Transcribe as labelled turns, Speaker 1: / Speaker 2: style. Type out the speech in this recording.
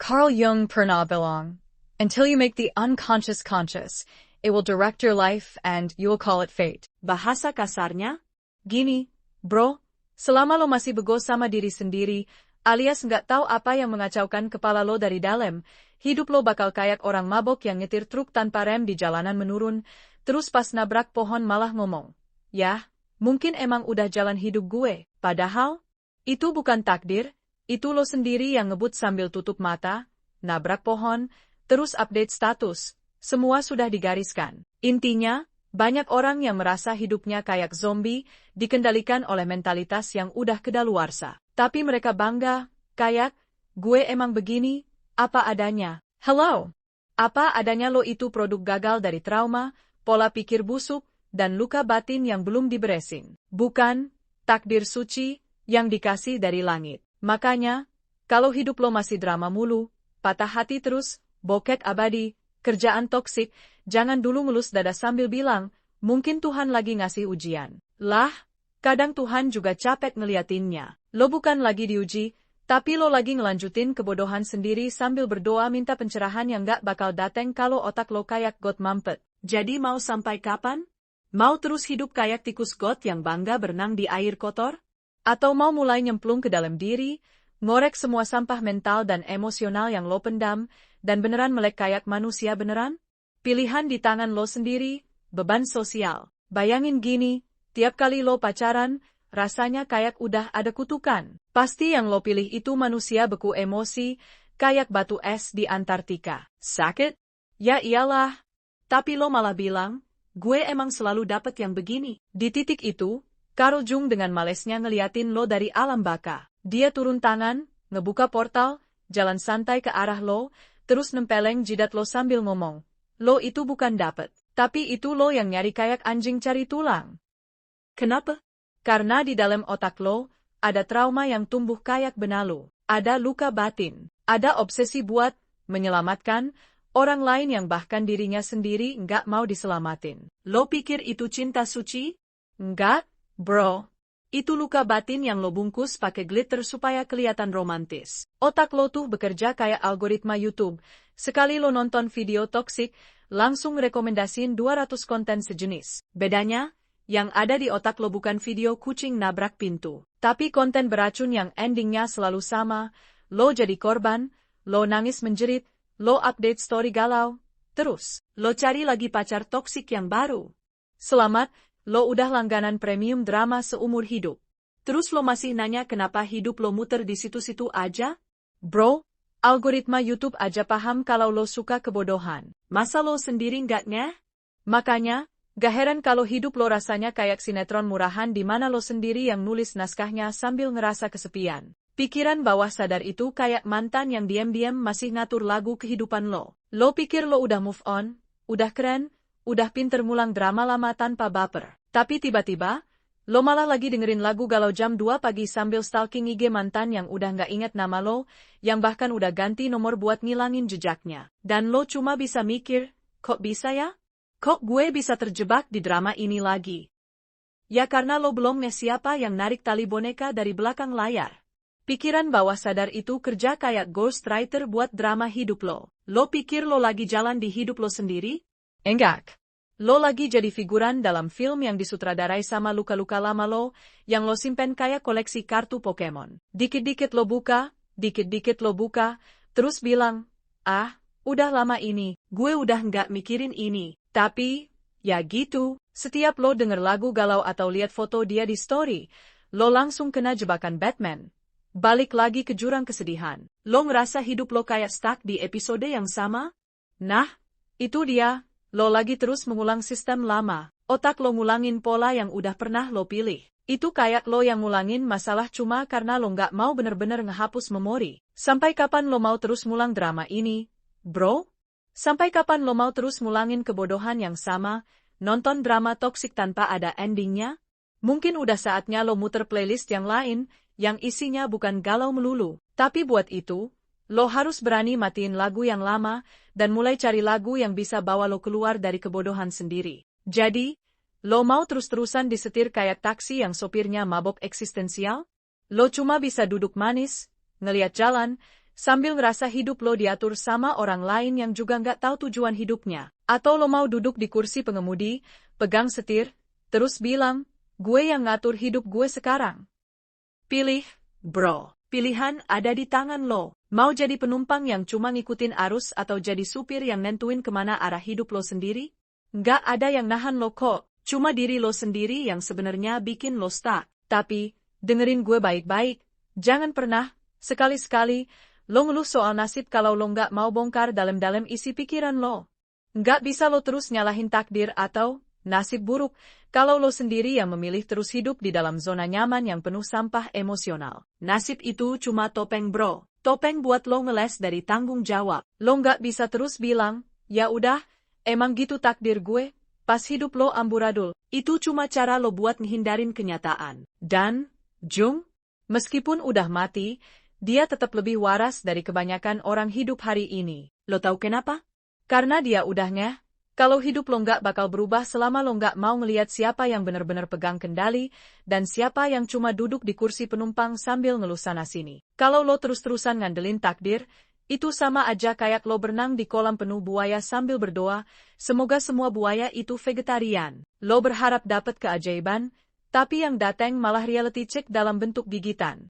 Speaker 1: Carl Jung pernah bilang, until you make the unconscious conscious, it will direct your life and you will call it fate.
Speaker 2: Bahasa kasarnya? Gini, bro, selama lo masih bego sama diri sendiri, alias nggak tahu apa yang mengacaukan kepala lo dari dalam, hidup lo bakal kayak orang mabok yang nyetir truk tanpa rem di jalanan menurun, terus pas nabrak pohon malah ngomong, "Yah, mungkin emang udah jalan hidup gue." Padahal, itu bukan takdir, itu lo sendiri yang ngebut sambil tutup mata, nabrak pohon, terus update status, semua sudah digariskan. Intinya, banyak orang yang merasa hidupnya kayak zombie, dikendalikan oleh mentalitas yang udah kedaluarsa. Tapi mereka bangga, kayak, gue emang begini, apa adanya. Hello! Apa adanya lo itu produk gagal dari trauma, pola pikir busuk, dan luka batin yang belum diberesin. Bukan takdir suci yang dikasih dari langit. Makanya, kalau hidup lo masih drama mulu, patah hati terus, bokek abadi, kerjaan toksik, jangan dulu ngelus dada sambil bilang, mungkin Tuhan lagi ngasih ujian. Lah, kadang Tuhan juga capek ngeliatinnya. Lo bukan lagi diuji, tapi lo lagi ngelanjutin kebodohan sendiri sambil berdoa minta pencerahan yang gak bakal dateng kalau otak lo kayak got mampet. Jadi mau sampai kapan? Mau terus hidup kayak tikus got yang bangga berenang di air kotor? Atau mau mulai nyemplung ke dalam diri, ngorek semua sampah mental dan emosional yang lo pendam, dan beneran melek kayak manusia beneran? Pilihan di tangan lo sendiri, beban sosial. Bayangin gini, tiap kali lo pacaran, rasanya kayak udah ada kutukan. Pasti yang lo pilih itu manusia beku emosi, kayak batu es di Antartika. Sakit? Ya iyalah. Tapi lo malah bilang, gue emang selalu dapet yang begini. Di titik itu, Carl Jung dengan malesnya ngeliatin lo dari alam baka. Dia turun tangan, ngebuka portal, jalan santai ke arah lo, terus nempeleng jidat lo sambil ngomong. Lo itu bukan dapet, tapi itu lo yang nyari kayak anjing cari tulang. Kenapa? Karena di dalam otak lo, ada trauma yang tumbuh kayak benalu, ada luka batin, ada obsesi buat menyelamatkan orang lain yang bahkan dirinya sendiri nggak mau diselamatin. Lo pikir itu cinta suci? Enggak. Bro, itu luka batin yang lo bungkus pakai glitter supaya kelihatan romantis. Otak lo tuh bekerja kayak algoritma YouTube. Sekali lo nonton video toksik, langsung rekomendasiin 200 konten sejenis. Bedanya, yang ada di otak lo bukan video kucing nabrak pintu, tapi konten beracun yang endingnya selalu sama. Lo jadi korban, lo nangis menjerit, lo update story galau, terus, lo cari lagi pacar toksik yang baru. Selamat, lo udah langganan premium drama seumur hidup. Terus lo masih nanya kenapa hidup lo muter di situ-situ aja? Bro, algoritma YouTube aja paham kalau lo suka kebodohan. Masa lo sendiri nggak ngeh? Makanya, gak heran kalau hidup lo rasanya kayak sinetron murahan di mana lo sendiri yang nulis naskahnya sambil ngerasa kesepian. Pikiran bawah sadar itu kayak mantan yang diam-diam masih ngatur lagu kehidupan lo. Lo pikir lo udah move on, udah keren, udah pinter mulang drama lama tanpa baper. Tapi tiba-tiba, lo malah lagi dengerin lagu galau jam 2 pagi sambil stalking IG mantan yang udah nggak inget nama lo, yang bahkan udah ganti nomor buat ngilangin jejaknya. Dan lo cuma bisa mikir, kok bisa ya? Kok gue bisa terjebak di drama ini lagi? Ya karena lo belum nge siapa yang narik tali boneka dari belakang layar. Pikiran bawah sadar itu kerja kayak ghostwriter buat drama hidup lo. Lo pikir lo lagi jalan di hidup lo sendiri? Enggak. Lo lagi jadi figuran dalam film yang disutradarai sama luka-luka lama lo, yang lo simpen kayak koleksi kartu Pokemon. Dikit-dikit lo buka, terus bilang, ah, udah lama ini, gue udah nggak mikirin ini. Tapi, ya gitu, setiap lo denger lagu galau atau lihat foto dia di story, lo langsung kena jebakan Batman. Balik lagi ke jurang kesedihan. Lo ngerasa hidup lo kayak stuck di episode yang sama? Nah, itu dia. Lo lagi terus mengulang sistem lama. Otak lo ngulangin pola yang udah pernah lo pilih. Itu kayak lo yang ngulangin masalah cuma karena lo nggak mau bener-bener ngehapus memori. Sampai kapan lo mau terus ngulang drama ini, bro? Sampai kapan lo mau terus ngulangin kebodohan yang sama, nonton drama toksik tanpa ada endingnya? Mungkin udah saatnya lo muter playlist yang lain, yang isinya bukan galau melulu. Tapi buat itu, lo harus berani matiin lagu yang lama, dan mulai cari lagu yang bisa bawa lo keluar dari kebodohan sendiri. Jadi, lo mau terus-terusan disetir kayak taksi yang sopirnya mabok eksistensial? Lo cuma bisa duduk manis, ngeliat jalan, sambil ngerasa hidup lo diatur sama orang lain yang juga nggak tahu tujuan hidupnya. Atau lo mau duduk di kursi pengemudi, pegang setir, terus bilang, gue yang ngatur hidup gue sekarang. Pilih, bro. Pilihan ada di tangan lo. Mau jadi penumpang yang cuma ngikutin arus atau jadi supir yang nentuin kemana arah hidup lo sendiri? Nggak ada yang nahan lo kok. Cuma diri lo sendiri yang sebenarnya bikin lo stuck. Tapi, dengerin gue baik-baik. Jangan pernah, sekali-sekali, lo ngeluh soal nasib kalau lo nggak mau bongkar dalam-dalam isi pikiran lo. Nggak bisa lo terus nyalahin takdir atau nasib buruk kalau lo sendiri yang memilih terus hidup di dalam zona nyaman yang penuh sampah emosional. Nasib itu cuma topeng bro. Topeng buat lo ngeles dari tanggung jawab. Lo nggak bisa terus bilang, ya udah, emang gitu takdir gue. Pas hidup lo amburadul, itu cuma cara lo buat ngehindarin kenyataan. Dan, Jung, meskipun udah mati, dia tetap lebih waras dari kebanyakan orang hidup hari ini. Lo tahu kenapa? Karena dia udahnya, kalau hidup lo nggak bakal berubah selama lo nggak mau ngeliat siapa yang benar-benar pegang kendali, dan siapa yang cuma duduk di kursi penumpang sambil ngeluh sana-sini. Kalau lo terus-terusan ngandelin takdir, itu sama aja kayak lo berenang di kolam penuh buaya sambil berdoa, semoga semua buaya itu vegetarian. Lo berharap dapat keajaiban, tapi yang datang malah reality check dalam bentuk gigitan.